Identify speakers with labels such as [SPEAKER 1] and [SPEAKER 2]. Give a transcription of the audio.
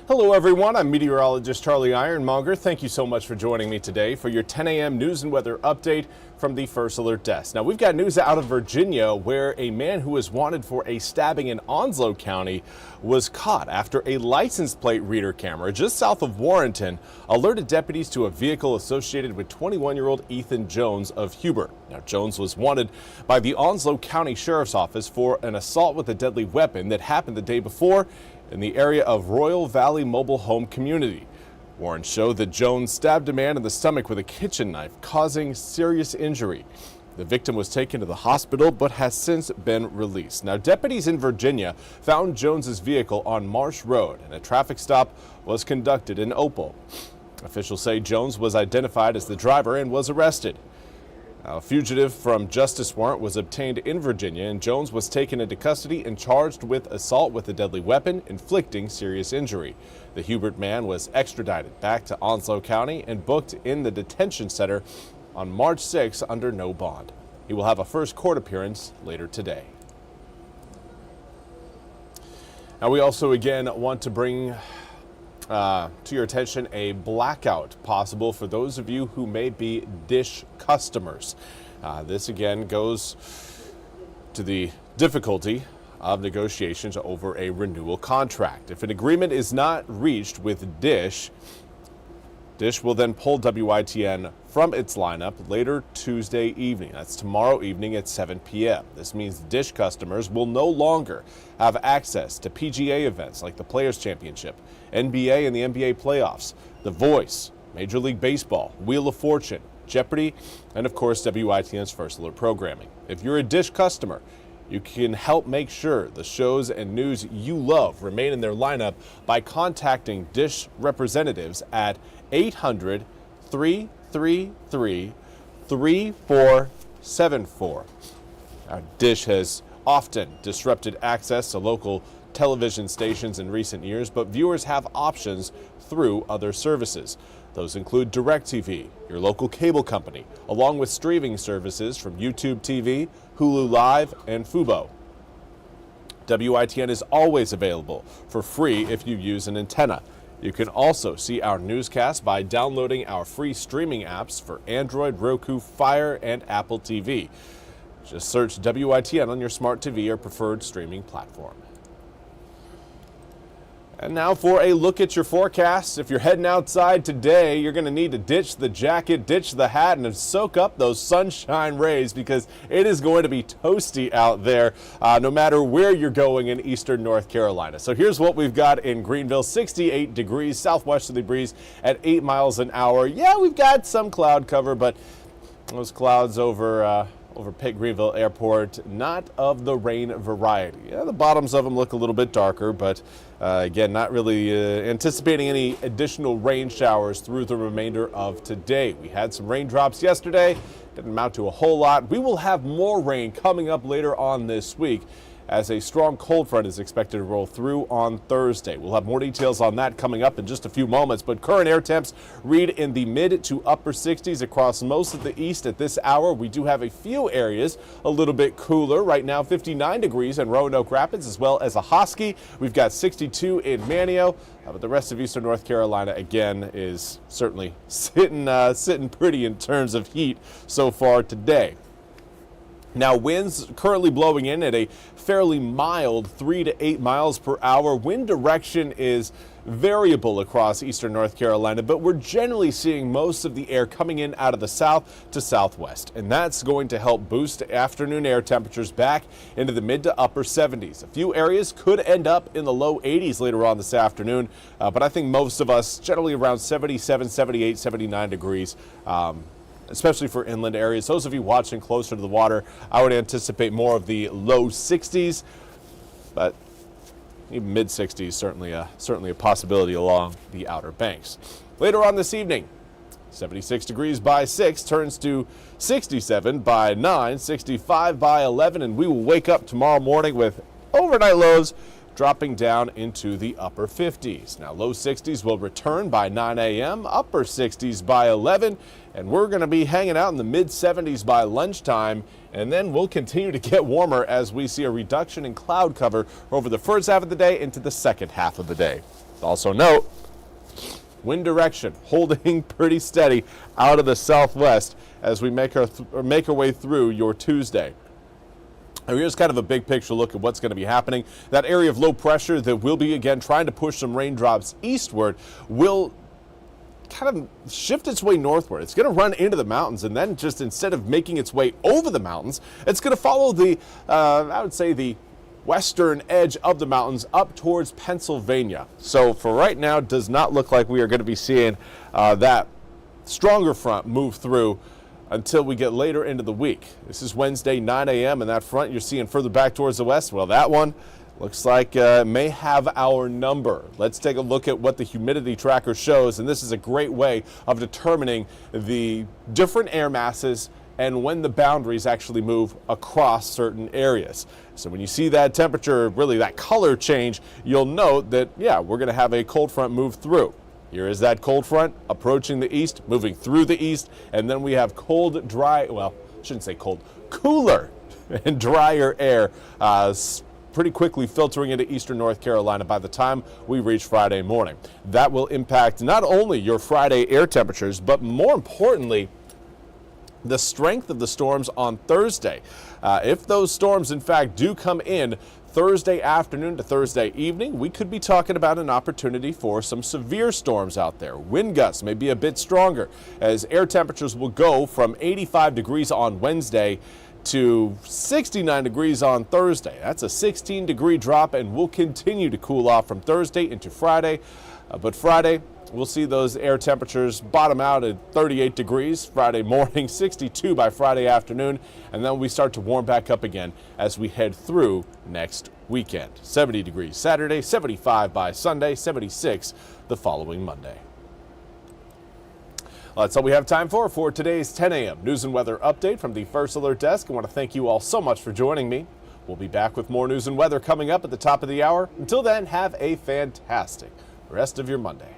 [SPEAKER 1] Hello everyone, I'm Meteorologist Charlie Ironmonger. Thank you so much for joining me today for your 10 a.m. news and weather update from the First Alert Desk. Now we've got news out of Virginia where a man who was wanted for a stabbing in Onslow County was caught after a license plate reader camera just south of Warrenton alerted deputies to a vehicle associated with 21-year-old Ethan Jones of Hubert. Now Jones was wanted by the Onslow County Sheriff's Office for an assault with a deadly weapon that happened the day before in the area of Royal Valley Mobile Home Community. Warrants show that Jones stabbed a man in the stomach with a kitchen knife, causing serious injury. The victim was taken to the hospital but has since been released. Now, deputies in Virginia found Jones's vehicle on Marsh Road, and a traffic stop was conducted in Opal. Officials say Jones was identified as the driver and was arrested. A fugitive from justice warrant was obtained in Virginia, and Jones was taken into custody and charged with assault with a deadly weapon, inflicting serious injury. The Hubert man was extradited back to Onslow County and booked in the detention center on March 6 under no bond. He will have a first court appearance later today. Now we also again want to bring to your attention a blackout possible for those of you who may be Dish customers. This again goes to the difficulty of negotiations over a renewal contract. If an agreement is not reached with Dish will then pull WITN from its lineup later Tuesday evening. That's tomorrow evening at 7 p.m. This means Dish customers will no longer have access to PGA events like the Players Championship, NBA and the NBA playoffs, The Voice, Major League Baseball, Wheel of Fortune, Jeopardy, and of course WITN's First Alert programming. If you're a Dish customer, you can help make sure the shows and news you love remain in their lineup by contacting Dish representatives at 800-333-3474. Dish has often disrupted access to local television stations in recent years, but viewers have options through other services. Those include DirecTV, your local cable company, along with streaming services from YouTube TV, Hulu Live, and Fubo. WITN is always available for free if you use an antenna. You can also see our newscast by downloading our free streaming apps for Android, Roku, Fire, and Apple TV. Just search WITN on your smart TV or preferred streaming platform. And now for a look at your forecast. If you're heading outside today, you're going to need to ditch the jacket, ditch the hat, and soak up those sunshine rays because it is going to be toasty out there no matter where you're going in eastern North Carolina. So here's what we've got in Greenville: 68 degrees, southwesterly breeze at 8 miles an hour. Yeah, we've got some cloud cover, but those clouds over Pitt Greenville Airport, not of the rain variety. Yeah, the bottoms of them look a little bit darker, but again, not really anticipating any additional rain showers through the remainder of today. We had some raindrops yesterday, didn't amount to a whole lot. We will have more rain coming up later on this week as a strong cold front is expected to roll through on Thursday. We'll have more details on that coming up in just a few moments, but current air temps read in the mid to upper 60s across most of the east at this hour. We do have a few areas a little bit cooler. Right now, 59 degrees in Roanoke Rapids as well as Ahoskie. We've got 62 in Manteo, but the rest of eastern North Carolina, again, is certainly sitting pretty in terms of heat so far today. Now, winds currently blowing in at a fairly mild 3 to 8 miles per hour. Wind direction is variable across eastern North Carolina, but we're generally seeing most of the air coming in out of the south to southwest, and that's going to help boost afternoon air temperatures back into the mid to upper 70s. A few areas could end up in the low 80s later on this afternoon, but I think most of us generally around 77, 78, 79 degrees. Especially for inland areas. Those of you watching closer to the water, I would anticipate more of the low 60s, but even mid 60s certainly a possibility along the Outer Banks. Later on this evening, 76 degrees by 6 turns to 67 by 9, 65 by 11, and we will wake up tomorrow morning with overnight lows dropping down into the upper 50s. Now low 60s will return by 9 a.m., upper 60s by 11, and we're going to be hanging out in the mid 70s by lunchtime, and then we'll continue to get warmer as we see a reduction in cloud cover over the first half of the day into the second half of the day. Also note, wind direction holding pretty steady out of the southwest as we make our way through your Tuesday. Here's kind of a big picture look at what's going to be happening. That area of low pressure that will be again trying to push some raindrops eastward will kind of shift its way northward. It's going to run into the mountains, and then just instead of making its way over the mountains, it's going to follow the, I would say, the western edge of the mountains up towards Pennsylvania. So for right now, it does not look like we are going to be seeing that stronger front move through until we get later into the week. This is Wednesday, 9 a.m., and that front you're seeing further back towards the west, well, that one looks like may have our number. Let's take a look at what the humidity tracker shows, and this is a great way of determining the different air masses and when the boundaries actually move across certain areas. So when you see that temperature, really that color change, you'll note that, yeah, we're going to have a cold front move through. Here is that cold front approaching the east, moving through the east, and then we have cold, dry, well, I shouldn't say cold, cooler and drier air pretty quickly filtering into eastern North Carolina by the time we reach Friday morning. That will impact not only your Friday air temperatures, but more importantly, the strength of the storms on Thursday. If those storms, in fact, do come in Thursday afternoon to Thursday evening, we could be talking about an opportunity for some severe storms out there. Wind gusts may be a bit stronger as air temperatures will go from 85 degrees on Wednesday to 69 degrees on Thursday. That's a 16-degree drop, and will continue to cool off from Thursday into Friday. But Friday, we'll see those air temperatures bottom out at 38 degrees Friday morning, 62 by Friday afternoon, and then we start to warm back up again as we head through next weekend. 70 degrees Saturday, 75 by Sunday, 76 the following Monday. Well, that's all we have time for today's 10 a.m. News and Weather Update from the First Alert Desk. I want to thank you all so much for joining me. We'll be back with more news and weather coming up at the top of the hour. Until then, have a fantastic rest of your Monday.